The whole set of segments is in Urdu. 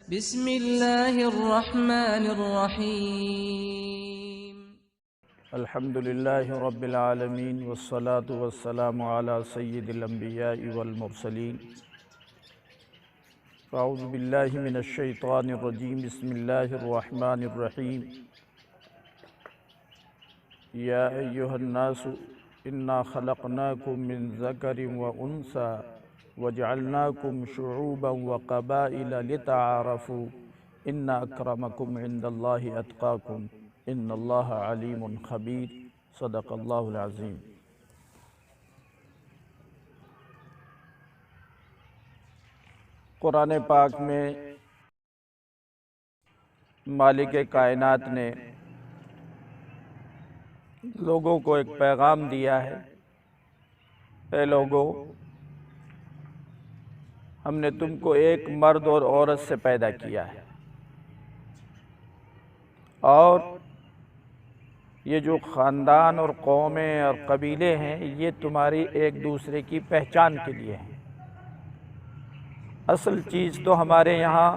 بسم اللہ الرحمن الرحیم الحمد للہ رب العالمین والصلاة والسلام علی سید الانبیاء والمرسلین اعوذ باللہ من الشیطان الرجیم بسم اللہ الرحمن الرحیم یا ایہا الناس انا خلقناکم من ذکر وانثى وجعلناکم شعوبا وقبائل لتعارفوا ان اکرمکم عند اللہ اتقاکم ان اللہ علیم خبیر صدق اللہ العظیم۔ قرآن پاک میں مالک کائنات نے لوگوں کو ایک پیغام دیا ہے، اے لوگوں، ہم نے تم کو ایک مرد اور عورت سے پیدا کیا ہے، اور یہ جو خاندان اور قومیں اور قبیلے ہیں یہ تمہاری ایک دوسرے کی پہچان کے لیے ہیں۔ اصل چیز تو ہمارے یہاں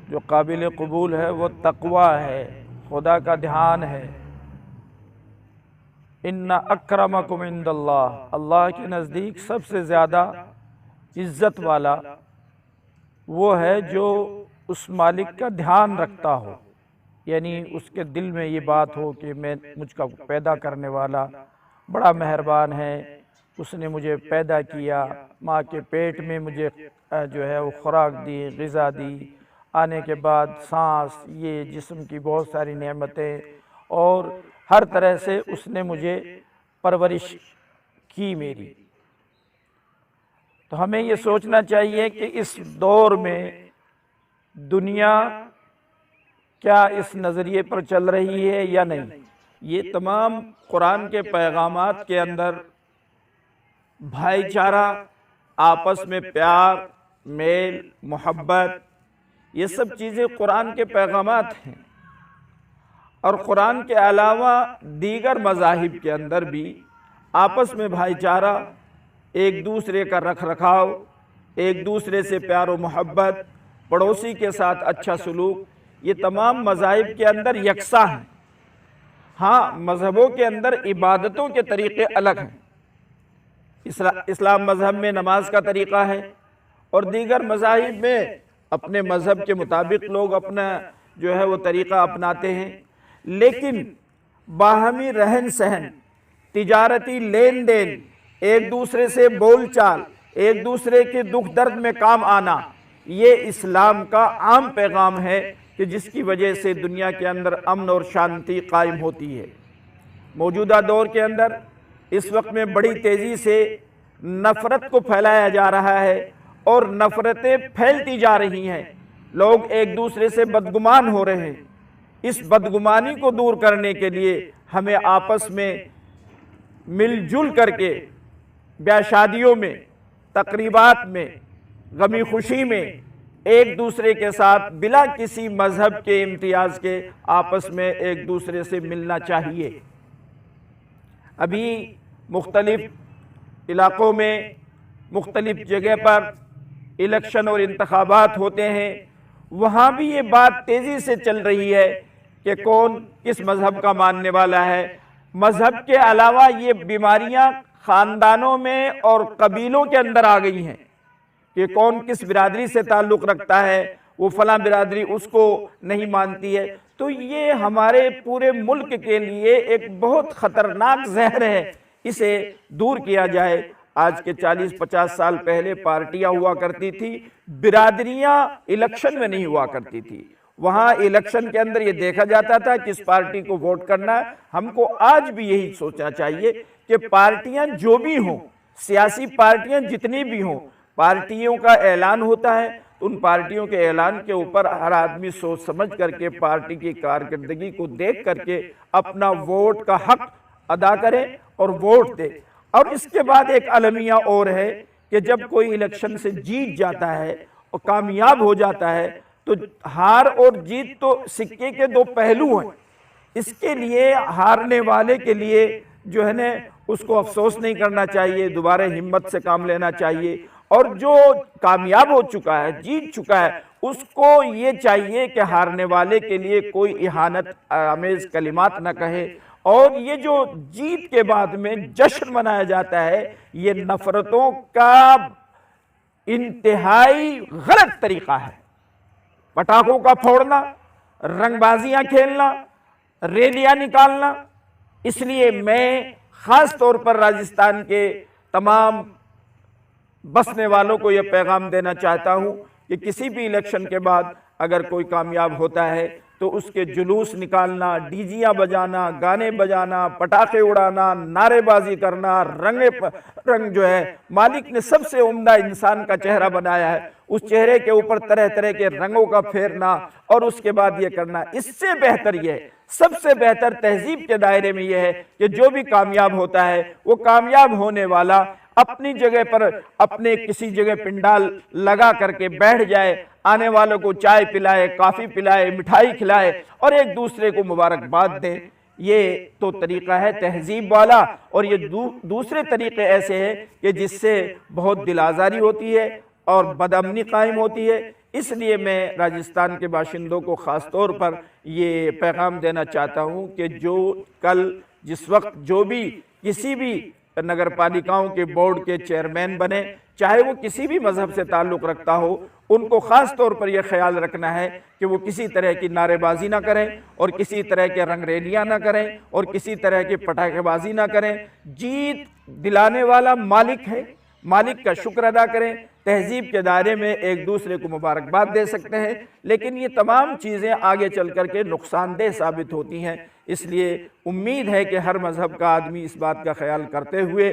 جو قابل قبول ہے وہ تقوی ہے، خدا کا دھیان ہے۔ ان اکرمکم عند اللہ، اللہ کے نزدیک سب سے زیادہ عزت والا وہ ہے جو اس مالک کا دھیان رکھتا ہو، یعنی اس کے دل میں یہ بات ہو کہ مجھ کا پیدا کرنے والا بڑا مہربان ہے، اس نے مجھے پیدا کیا، ماں کے پیٹ میں مجھے جو ہے وہ خوراک دی، غذا دی، آنے کے بعد سانس، یہ جسم کی بہت ساری نعمتیں، اور ہر طرح سے اس نے مجھے پرورش کی میری۔ تو ہمیں یہ سوچنا چاہیے کہ اس دور میں دنیا کیا اس نظریے پر چل رہی ہے یا نہیں۔ یہ تمام قرآن کے پیغامات کے اندر بھائی چارہ، آپس میں پیار، میل، محبت، یہ سب چیزیں قرآن کے پیغامات ہیں، اور قرآن کے علاوہ دیگر مذاہب کے اندر بھی آپس میں بھائی چارہ، ایک دوسرے کا رکھ رکھاؤ، ایک دوسرے سے پیار و محبت، پڑوسی کے ساتھ اچھا سلوک، یہ تمام مذاہب کے اندر یکساں ہیں۔ ہاں، مذہبوں کے اندر عبادتوں کے طریقے الگ ہیں۔ اسلام مذہب میں نماز کا طریقہ ہے، اور دیگر مذاہب میں اپنے مذہب کے مطابق لوگ اپنا جو ہے وہ طریقہ اپناتے ہیں، لیکن باہمی رہن سہن، تجارتی لین دین، ایک دوسرے سے بول چال، ایک دوسرے کے دکھ درد میں کام آنا، یہ اسلام کا عام پیغام ہے کہ جس کی وجہ سے دنیا کے اندر امن اور شانتی قائم ہوتی ہے۔ موجودہ دور کے اندر اس وقت میں بڑی تیزی سے نفرت کو پھیلایا جا رہا ہے، اور نفرتیں پھیلتی جا رہی ہیں، لوگ ایک دوسرے سے بدگمان ہو رہے ہیں۔ اس بدگمانی کو دور کرنے کے لیے ہمیں آپس میں مل جل کر کے بیاہ شادیوں میں، تقریبات میں، غمی خوشی میں ایک دوسرے کے ساتھ بلا کسی مذہب کے امتیاز کے آپس میں ایک دوسرے سے ملنا چاہیے۔ ابھی مختلف علاقوں میں، مختلف جگہ پر الیکشن اور انتخابات ہوتے ہیں، وہاں بھی یہ بات تیزی سے چل رہی ہے کہ کون کس مذہب کا ماننے والا ہے۔ مذہب کے علاوہ یہ بیماریاں خاندانوں میں اور قبیلوں کے اندر آ گئی ہیں کہ کون کس برادری سے تعلق رکھتا ہے، وہ فلاں برادری اس کو نہیں مانتی ہے۔ تو یہ ہمارے پورے ملک کے لیے ایک بہت خطرناک زہر ہے، اسے دور کیا جائے۔ آج کے 40-50 سال پہلے پارٹیاں ہوا کرتی تھی، برادریاں الیکشن میں نہیں ہوا کرتی تھی۔ وہاں الیکشن کے اندر یہ دیکھا جاتا تھا کس پارٹی کو ووٹ کرنا ہے۔ ہم کو آج بھی یہی سوچنا چاہیے کہ پارٹیاں جو بھی ہوں، سیاسی پارٹیاں جتنی بھی ہوں، پارٹیوں کا اعلان ہوتا ہے، ان پارٹیوں کے اعلان کے اوپر ہر آدمی سوچ سمجھ کر کے پارٹی کی کارکردگی کو دیکھ کر کے اپنا ووٹ کا حق ادا کرے اور ووٹ دے۔ اور اس کے بعد ایک المیہ اور ہے کہ جب کوئی الیکشن سے جیت جاتا ہے اور کامیاب ہو جاتا ہے تو ہار اور جیت تو سکے کے دو پہلو ہیں۔ اس کے لیے ہارنے والے کے لیے جو ہے نا اس کو افسوس نہیں کرنا چاہیے، دوبارہ ہمت سے کام لینا چاہیے، اور جو کامیاب ہو چکا ہے، جیت چکا ہے، اس کو یہ چاہیے کہ ہارنے والے کے لیے کوئی اہانت آمیز کلمات نہ کہے، اور یہ جو جیت کے بعد میں جشن منایا جاتا ہے، یہ نفرتوں کا انتہائی غلط طریقہ ہے۔ پٹاخوں کا پھوڑنا، رنگ بازیاں کھیلنا، ریلیاں نکالنا۔ اس لیے میں خاص طور پر راجستھان کے تمام بسنے والوں کو یہ پیغام دینا چاہتا ہوں کہ کسی بھی الیکشن کے بعد اگر کوئی کامیاب ہوتا ہے تو اس کے جلوس نکالنا، ڈیجیاں بجانا، گانے بجانا، پٹاخے اڑانا، نعرے بازی کرنا، رنگ جو ہے مالک نے سب سے عمدہ انسان کا چہرہ بنایا ہے، اس چہرے کے اوپر طرح طرح کے رنگوں کا پھیرنا اور اس کے بعد یہ کرنا، اس سے بہتر یہ ہے، سب سے بہتر تہذیب کے دائرے میں یہ ہے کہ جو بھی کامیاب ہوتا ہے وہ کامیاب ہونے والا اپنی جگہ پر اپنے کسی جگہ پنڈال لگا کر کے بیٹھ جائے، آنے والوں کو چائے پلائے، کافی پلائے، مٹھائی کھلائے اور ایک دوسرے کو مبارکباد دے۔ یہ تو طریقہ ہے تہذیب والا، اور یہ دوسرے طریقے ایسے ہیں کہ جس سے بہت دل آزاری ہوتی ہے اور بدامنی قائم ہوتی ہے۔ اس لیے میں راجستھان کے باشندوں کو خاص طور پر یہ پیغام دینا چاہتا ہوں کہ جو کل جس وقت جو بھی کسی بھی نگر پالیکاؤں کے بورڈ کے چیئرمین بنے، چاہے وہ کسی بھی مذہب سے تعلق رکھتا ہو، ان کو خاص طور پر یہ خیال رکھنا ہے کہ وہ کسی طرح کی نعرے بازی نہ کریں اور کسی طرح کے رنگ ریلیاں نہ کریں اور کسی طرح کی پٹاخے بازی نہ کریں۔ جیت دلانے والا مالک ہے، مالک کا شکر ادا کریں، تہذیب کے دائرے میں ایک دوسرے کو مبارکباد دے سکتے ہیں، لیکن یہ تمام چیزیں آگے چل کر کے نقصان دہ ثابت ہوتی ہیں۔ اس لیے امید ہے کہ ہر مذہب کا آدمی اس بات کا خیال کرتے ہوئے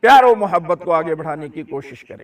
پیار و محبت کو آگے بڑھانے کی کوشش کرے۔